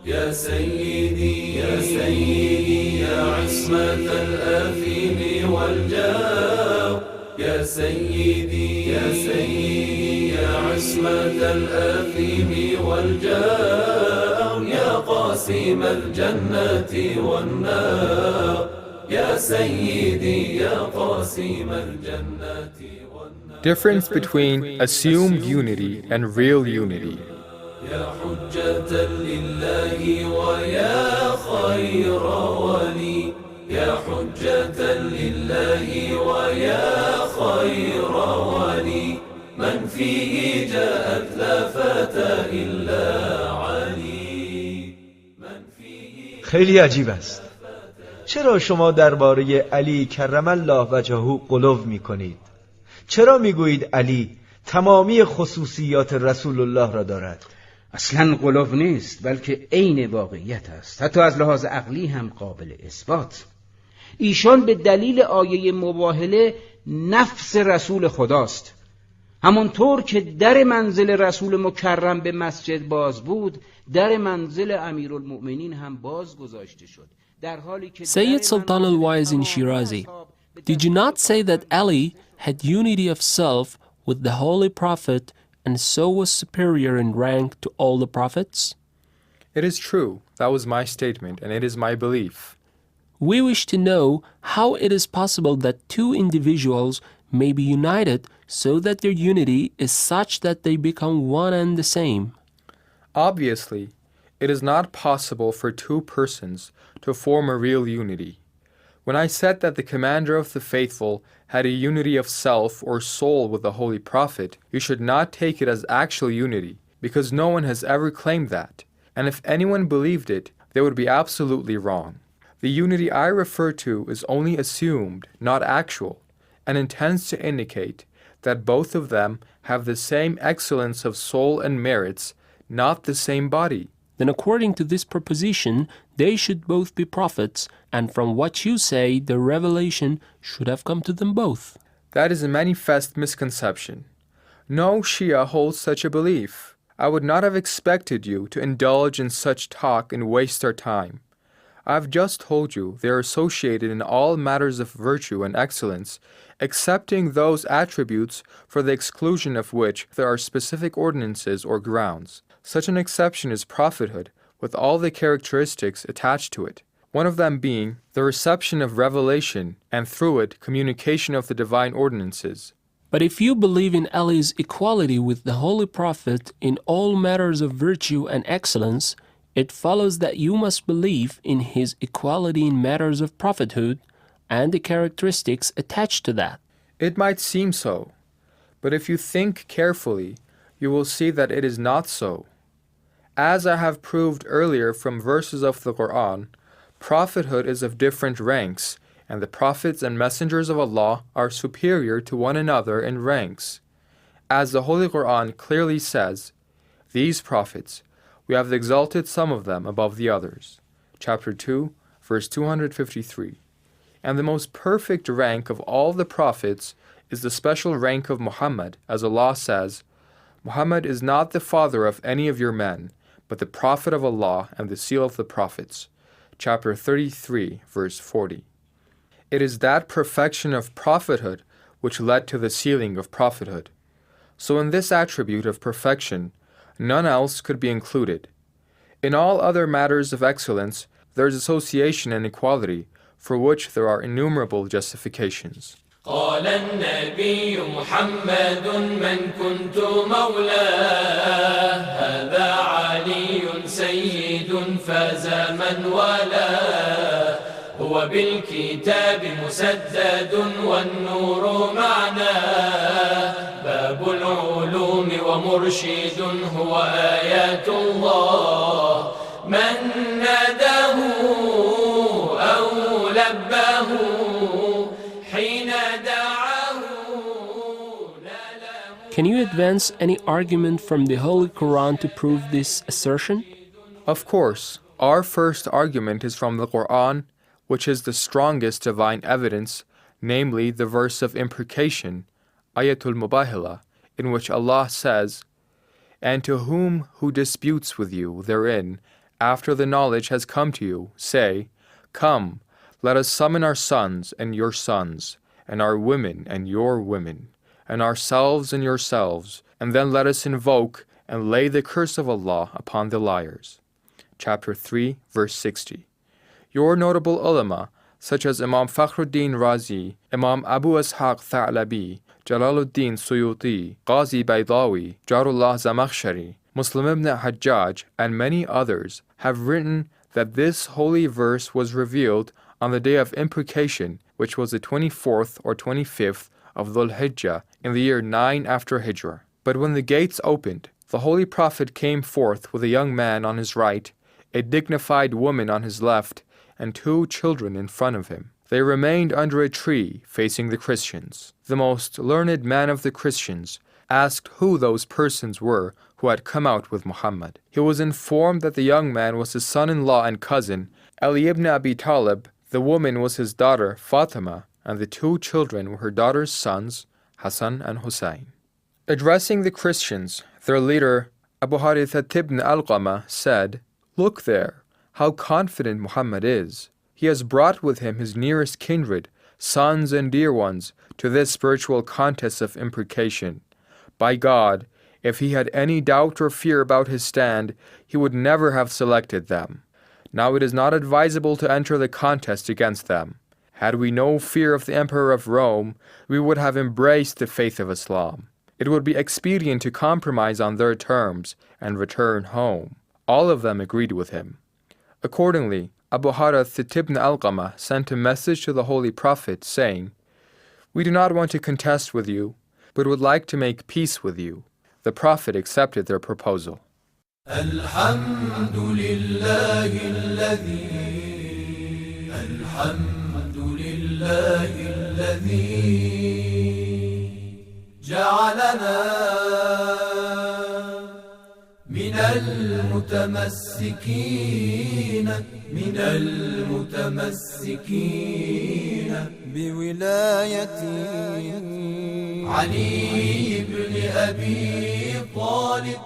يا سيدي يا سيدي يا عصمة الآثم والجار، يا سيدي يا سيدي يا عصمة الآثم والجار، يا قاسم الجنة والنار، يا سيدي يا قاسم الجنة والنار. Difference between assumed unity and real unity. يا حجة لله ويا خير ولي، يا حجة لله ويا خير ولي، من فيه جاءت لا فتى إلا علي، من فيه. خیلی عجیب است. چرا شما درباره علی کرم الله وجهه غلو می‌کنید؟ چرا میگویید علی تمامی خصوصیات رسول الله را دارد؟ اصلا غلو نیست، بلکه عین واقعیت است. حتی از لحاظ عقلی هم قابل اثبات. ایشان به دلیل آیه مباهله نفس رسول خداست. همانطور که در منزل رسول مکرم به مسجد باز بود، در منزل امیرالمؤمنین هم باز گذاشته شد. Sayyid Sultan al-Wa'izin Shirazi, did you not say that Ali had unity of self with the Holy Prophet and so was superior in rank to all the prophets? It is true, that was my statement, and it is my belief. We wish to know how it is possible that two individuals may be united so that their unity is such that they become one and the same. Obviously, it is not possible for two persons to form a real unity. When I said that the commander of the faithful had a unity of self or soul with the Holy Prophet, you should not take it as actual unity, because no one has ever claimed that, and if anyone believed it, they would be absolutely wrong. The unity I refer to is only assumed, not actual, and intends to indicate that both of them have the same excellence of soul and merits, not the same body. Then according to this proposition, they should both be prophets, and from what you say, the revelation should have come to them both. That is a manifest misconception. No Shia holds such a belief. I would not have expected you to indulge in such talk and waste our time. I have just told you they are associated in all matters of virtue and excellence, excepting those attributes for the exclusion of which there are specific ordinances or grounds. Such an exception is prophethood, with all the characteristics attached to it, one of them being the reception of revelation and through it communication of the divine ordinances. But if you believe in Ali's equality with the Holy Prophet in all matters of virtue and excellence, it follows that you must believe in his equality in matters of prophethood and the characteristics attached to that. It might seem so, but if you think carefully, you will see that it is not so. As I have proved earlier from verses of the Quran, prophethood is of different ranks, and the prophets and messengers of Allah are superior to one another in ranks. As the Holy Quran clearly says, these prophets, we have exalted some of them above the others. Chapter 2, verse 253. And the most perfect rank of all the prophets is the special rank of Muhammad, as Allah says, Muhammad is not the father of any of your men, but the prophet of Allah and the seal of the prophets. Chapter 33, verse 40. It is that perfection of prophethood which led to the sealing of prophethood. So in this attribute of perfection, none else could be included. In all other matters of excellence, there is association and equality, for which there are innumerable justifications. قال النبي محمد من كنت مولاه هذا علي سيد فاز من ولاه هو بالكتاب مسدد والنور معناه باب العلوم ومرشد هو آيات الله من ناداه أو لباه Can you advance any argument from the Holy Quran to prove this assertion? Of course, our first argument is from the Quran, which is the strongest divine evidence, namely the verse of imprecation, Ayatul Mubahala, in which Allah says, "And to whom who disputes with you therein, After the knowledge has come to you, say, Come, let us summon our sons and your sons, and our women and your women, and ourselves and yourselves, and then let us invoke and lay the curse of Allah upon the liars. Chapter 3, verse 60. Your notable ulama, such as Imam Fakhruddin Razi, Imam Abu Ishaq Tha'labi, Jalaluddin Suyuti, Qazi Baydawi, Jarullah Zamakhshari, Muslim ibn Hajjaj, and many others, have written that this holy verse was revealed on the day of imprecation, which was the 24th or 25th of Dhul Hijjah in the year 9 after Hijrah. But when the gates opened, the Holy Prophet came forth with a young man on his right, a dignified woman on his left, and 2 children in front of him. They remained under a tree facing the Christians. The most learned man of the Christians asked who those persons were who had come out with Muhammad. He was informed that the young man was his son-in-law and cousin, Ali ibn Abi Talib, the woman was his daughter, Fatima, and the 2 children were her daughter's sons, Hassan and Hussein. Addressing the Christians, their leader, Abu Haritha ibn Alqama, said, Look there, how confident Muhammad is. He has brought with him his nearest kindred, sons and dear ones, to this spiritual contest of imprecation. By God, if he had any doubt or fear about his stand, he would never have selected them. Now it is not advisable to enter the contest against them. Had we no fear of the Emperor of Rome, we would have embraced the faith of Islam. It would be expedient to compromise on their terms and return home. All of them agreed with him. Accordingly, Abu Harith ibn Alqama sent a message to the Holy Prophet, saying, We do not want to contest with you, but would like to make peace with you. The Prophet accepted their proposal. الحمد لله الذي جعلنا من المتمسكين بولاية علي بن أبي طالب